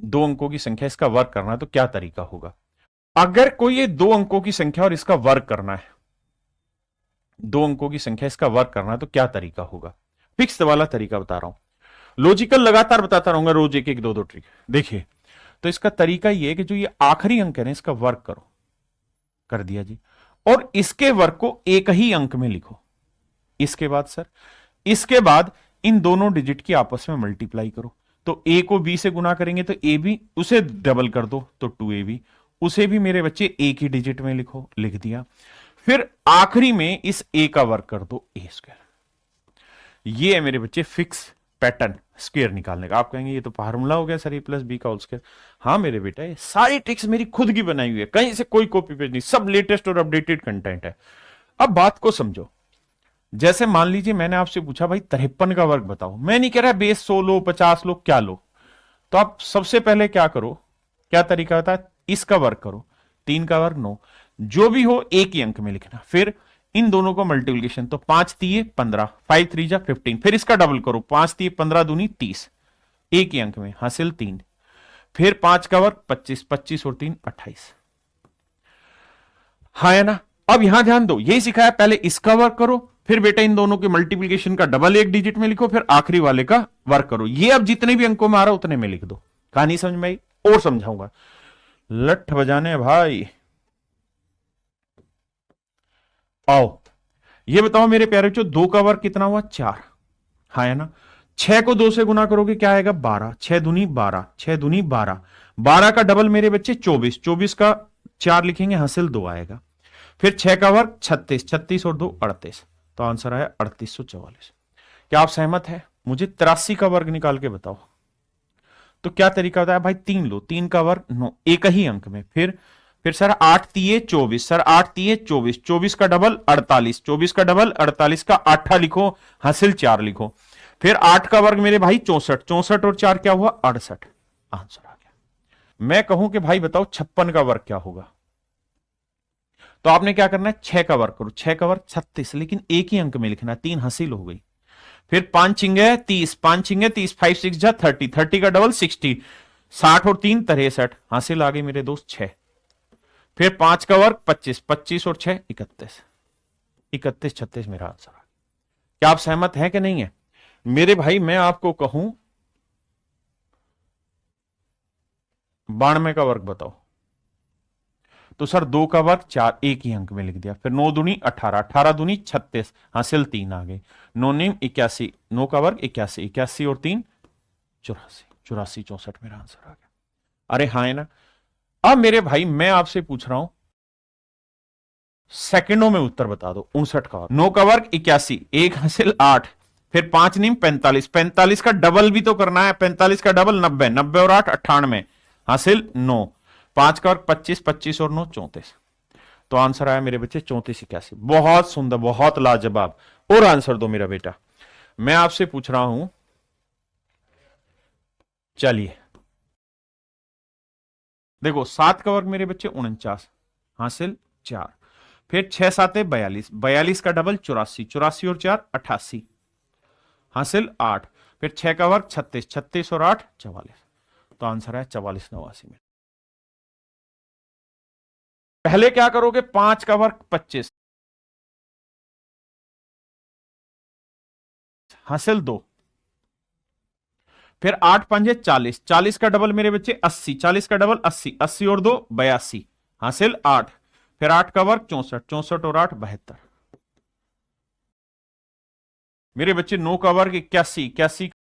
दो अंकों की संख्या, इसका वर्ग करना है तो क्या तरीका होगा। अगर कोई ये दो अंकों की संख्या और इसका वर्ग करना है, दो अंकों की संख्या इसका वर्ग करना है तो क्या तरीका होगा। फिक्स वाला तरीका बता रहा हूं, लॉजिकल लगातार बताता रहूंगा, रोज एक एक दो दो ट्रिक। देखिए तो इसका तरीका यह है कि जो ये आखिरी अंक है ना, इसका वर्ग करो, कर दिया जी, और इसके वर्ग को एक ही अंक में लिखो। इसके बाद सर, इसके बाद इन दोनों डिजिट की आपस में मल्टीप्लाई करो। तो ए को बी से गुना करेंगे तो ए बी, उसे डबल कर दो तो 2ab, उसे भी मेरे बच्चे एक ही डिजिट में लिखो, लिख दिया। फिर आखिरी में इस ए का वर्ग कर दो ए स्क्वायर। ये है मेरे बच्चे फिक्स पैटर्न स्क्वायर निकालने का। आप कहेंगे ये तो फार्मूला हो गया सर, ए प्लस बी का होल स्क्वायर। हाँ मेरे बेटा, ये सारी ट्रिक्स मेरी खुद की बनाई हुई है, कहीं से कोई कॉपी पेस्ट नहीं, सब लेटेस्ट और अपडेटेड कंटेंट है। अब बात को समझो। जैसे मान लीजिए मैंने आपसे पूछा भाई 53 का वर्ग बताओ, मैं नहीं कह रहा बेस 100 लो, 50 लो, क्या लो। तो आप सबसे पहले क्या करो, क्या तरीका होता है, इसका वर्ग करो, 3 का वर्ग 9, जो भी हो एक ही अंक में लिखना। फिर इन दोनों को मल्टीप्लीकेशन, तो 5 3 15, 5 3 जा 15, फिर इसका डबल करो, 5 3 15 दूनी 30, एक ही अंक में, हासिल 3। फिर 5 का वर्ग 25, 25 और 3 28। हाँ है ना। अब यहां ध्यान दो, यही सिखाया, पहले इसका वर्ग करो, फिर बेटा इन दोनों के मल्टीप्लीकेशन का डबल एक डिजिट में लिखो, फिर आखिरी वाले का वर्ग करो। ये अब जितने भी अंकों में आ रहा उतने में लिख दो। कहानी समझ में आई? और समझाऊंगा, लठ बजाने भाई। आओ ये बताओ मेरे प्यारे बच्चों, 2 का वर्ग कितना हुआ, 4। हाँ है ना। 6 को 2 से गुना करोगे क्या आएगा, 12, 6 दूनी 12, 6 दूनी 12, 12 का डबल मेरे बच्चे 24, 24 का 4 लिखेंगे, हासिल 2 आएगा। फिर 6 का वर्ग 36, 36 और 2 38, तो आंसर आया 3844। क्या आप सहमत है? मुझे 83 का वर्ग निकाल के बताओ। तो क्या तरीका होता है भाई, 3 लो, 3 का वर्ग 9, एक ही अंक में। फिर सर 8 3 24, सर 8 3 24, 24 का डबल 48, 24 का डबल 48 का 8 लिखो, हासिल 4 लिखो। फिर 8 का वर्ग मेरे भाई 64, 64 और 4 क्या हुआ, 68, आंसर आ गया। मैं कहूं कि भाई बताओ 56 का वर्ग क्या होगा, तो आपने क्या करना है, 6 का वर्ग करो, 6 का वर्ग 36, लेकिन एक ही अंक में लिखना है, 3 हासिल हो गई। फिर 5 चिंगे 30, 5 चिंगे 30, 5 6 जा 30, 30 का डबल 60, 60 और 3 63, हासिल आ गई मेरे दोस्त 6। फिर 5 का वर्ग 25, 25 और 6 31, 31 36 मेरा आंसर आ गया। क्या आप सहमत हैं कि नहीं है मेरे भाई? मैं आपको कहूं 92 का वर्ग बताओ, तो सर 2 का वर्ग 4, एक ही अंक में लिख दिया। फिर 9 दूनी 18, 18 दूनी 36, हासिल 3 आ गई। 9 नीम 81, 9 का वर्ग 81, 81 और 3 84, 84 64 मेरा आंसर आ गया। अरे हाँ है ना। अब मेरे भाई मैं आपसे पूछ रहा हूं, सेकंडों में उत्तर बता दो। 59 का वर्ग, 9 का वर्ग 81, एक हासिल 8, फिर 5 नीम 45, 45 का डबल भी तो करना है, 45 का डबल 90, 90 और 8 98, हासिल 9, 5 का वर्ग 25, 25 और 9 34, तो आंसर आया मेरे बच्चे 34 81। बहुत सुंदर, बहुत लाजवाब। और आंसर दो मेरा बेटा। मैं आपसे पूछ रहा हूं, चलिए देखो 7 का वर्ग मेरे बच्चे 49, हासिल 4, फिर 6 7 42, 42 का डबल 84, 84 और 4 88, हासिल 8, फिर 6 का वर्ग 36, 36 और 8 44, तो आंसर है 44 89 में। पहले क्या करोगे, 5 का वर्ग 25, हासिल 2, फिर 8 पंजे 40, 40 का डबल मेरे बच्चे 80, 40 का डबल 80, 80 और 2 82, हासिल 8, फिर 8 का वर्ग 64, 64 और 8 72, मेरे बच्चे 9 का वर्ग 81, 81